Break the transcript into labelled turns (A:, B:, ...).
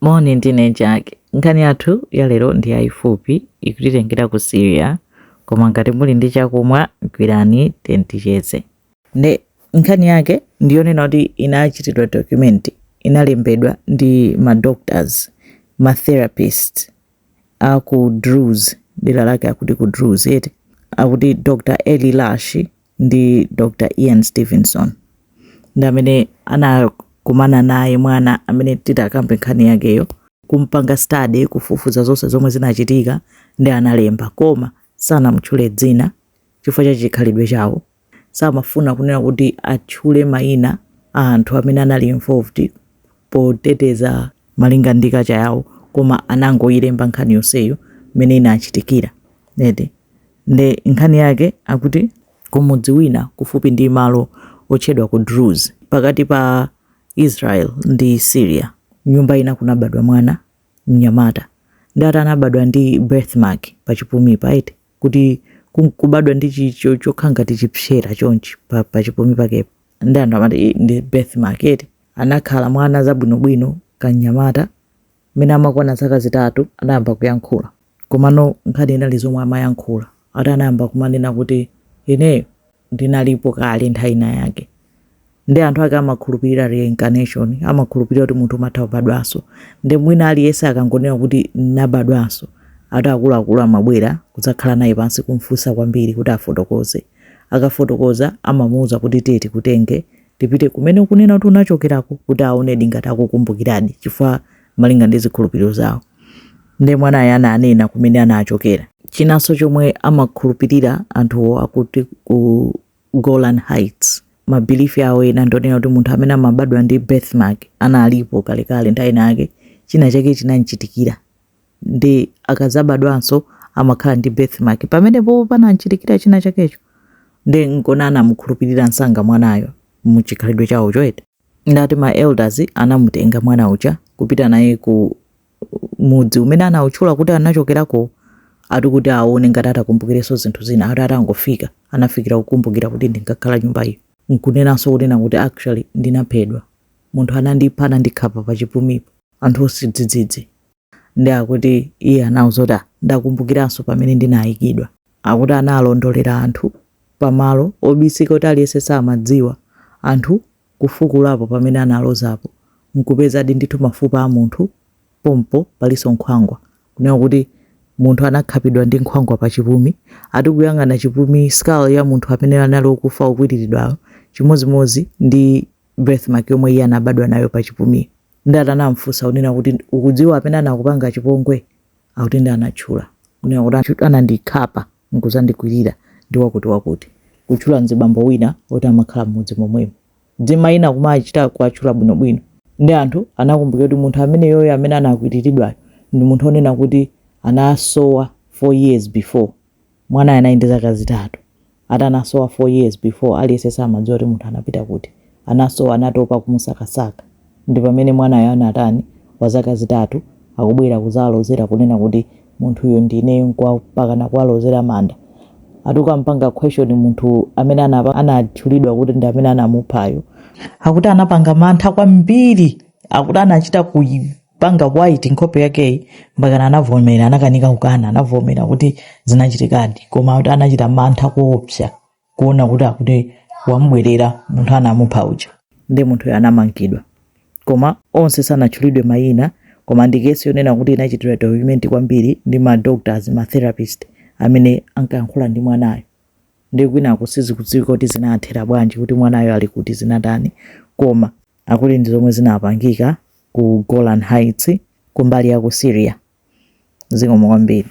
A: Moni ndine Jack. Nkhani yathu ya lero ndi yayifupi ikutitengera ku Syria, koma ngati muli ndi chakumwa gwirani tenticheze. Nkhani yake ndiyonena kuti inachitidwa document inalembedwa ndi doctors, therapist aku Druze, dera lake akuti ku Druze yeti akuti Dr. Eli Lashi ndi Dr. Ian Stevenson, ndi amene anakumana naye mwana amene titakambe nkhani yakeyo, kumpanga study kufufuza zonse zomwe zinachitika, ndi analemba koma sanamutchule dzina chifukwa cha chikhalidwe chawo. Samafuna kunena kuti atchule mayina a anthu amene anali involved poteteza malinga chawo, koma anangoyilemba nkhani yonseyo imene inachitikira. Ndi nkhani yake akuti kumudzi wina kufupi ndi malo otchedwa ku Druze pakati pa Israel ndi Syria, nyumba ina kunabadwa mwana mnyamata, ndi atanabadwa ndi birthmark pa chipumipa eti kuti kubadwa ndi chicho chokhanga tichipsera chonchi pa chipumi pakepo, ndi anthu amati ndi birthmark eti. Anakhala mwana zabwinobwino kanyamata mene amakwana zaka 3 anayamba kuyankhula, komano nkhani inali zomwe amayankhula atanayamba kumanena kuti ineyo ndinalipo kale nthawi ina yake. Ndi anthu ake amakhulupirira reincarnation, amakhulupirira kuti munthu umatha kubadwanso, ndi mwina aliyense akangonena kuti nabadwanso ati akuluakulu amabwera kudzakhala naye pansi kumfunsa kwambiri kuti afotokoze. Akafotokoza amamuwuza kuti tiye tikutenge tipite kumene ukunena kuti unachokerako kuti aonedi ngati akukumbukiradi chifukwa malinga ndi zikhulupiriro zawo. Ndi mwanayo ananena kumene anachokera. Chinanso chomwe amakhulupirira anthuwo akuti ku Golan Heights, mabilifi awo ena ndonena kuti munthu amene amabadwa ndi birthmark analipo kalekale nthawi yake, china chake chinanchitikira, ndi akazabadwanso amakhala ndi birthmark pamenepo pananchitikira china chakecho, ndi nkona anamukhulupirira msanga mwanayo muchikhalidwe chawo choete. Ndati ma elders anamutenga mwana uja kupita naye ku mudzi umene anawutchula kuti anachokerako, ati kuti aone ngati atakumbukirenso zinthu zina. Ati atangofika anafikira kukumbukira kuti ndinkakhala nyumba iyo, nkunenanso kunena kuti actually ndinaphedwa, munthu anandipha anandikhapa pa chipumipo, anthu osidzidzidzi. Ndi akuti iye anawuza ndakumbukiranso pamene ndinayikidwa. Akuti analondolera anthu pamalo obisika kuti aliyense samadziwa, anthu kufukulapo pamene analozapo nkupeza ndithu mafupa a munthu pompo palinso nkhwangwa, kunena kuti munthu anakhapidwa ndi nkhwangwa pa chipumi. Ati kuyang'ana chipumi skull ya munthu amene anali okufa okwiriridwayo chimodzimodzi ndi birthmark yomwe iye anabadwa nayo pa chipumi. Ndi atanamfunsa kunena kuti ukudziwa amene anakupanga chipongwe, akuti ndi anatchula kunena kuti anandikhapa nkuzandikwirira ndi wakuti kutchula mzibambo wina oti amakhala mmudzi momwemo. Dzima ina kumachita kuatchula bwinobwino, ndi anthu anakumbukira kuti munthu amene yoyo amene anakwiriridwayo ndi munthu onena kuti anasowa 4 years before. Mwana anayi ndi zaka 3, ati anasowa 4 years before, aliyense samadziwa kuti munthu anapita kuti. Anasowa anatopa kumusakasaka, ndi pamene mwanayo anatani wa zaka 3 akubwera kuzalozera kunena kuti munthu uyo ndineyo mpakana kuwalozera manda. Ati ukampanga question munthu amene anatchulidwa kuti ndi amene anamuphayo, akuti anapanga mantha kwambiri, akuti anachita kupanga white nkhope yake mpakana anavomera, anakanika kukana, anavomera kuti zinachitikadi, koma kuti anachita mantha kuopsa kuona kuti akuti wambwerera munthu anamupha uja. Ndi munthu anamangidwa, koma onse sanatchulidwe mayina, koma ndi kesi yonena kuti inachitidwa document kwambiri ndi doctors, therapist amene ankayankhula ndi mwanayo. Ndi kwina kusizikudziwika kuti zinathera bwanji, kuti mwanayo ali kuti zinatani, koma akuti ndi zomwe zinapangika ku Golan Heights kumbali ya ku Syria. Zikomo kwambiri.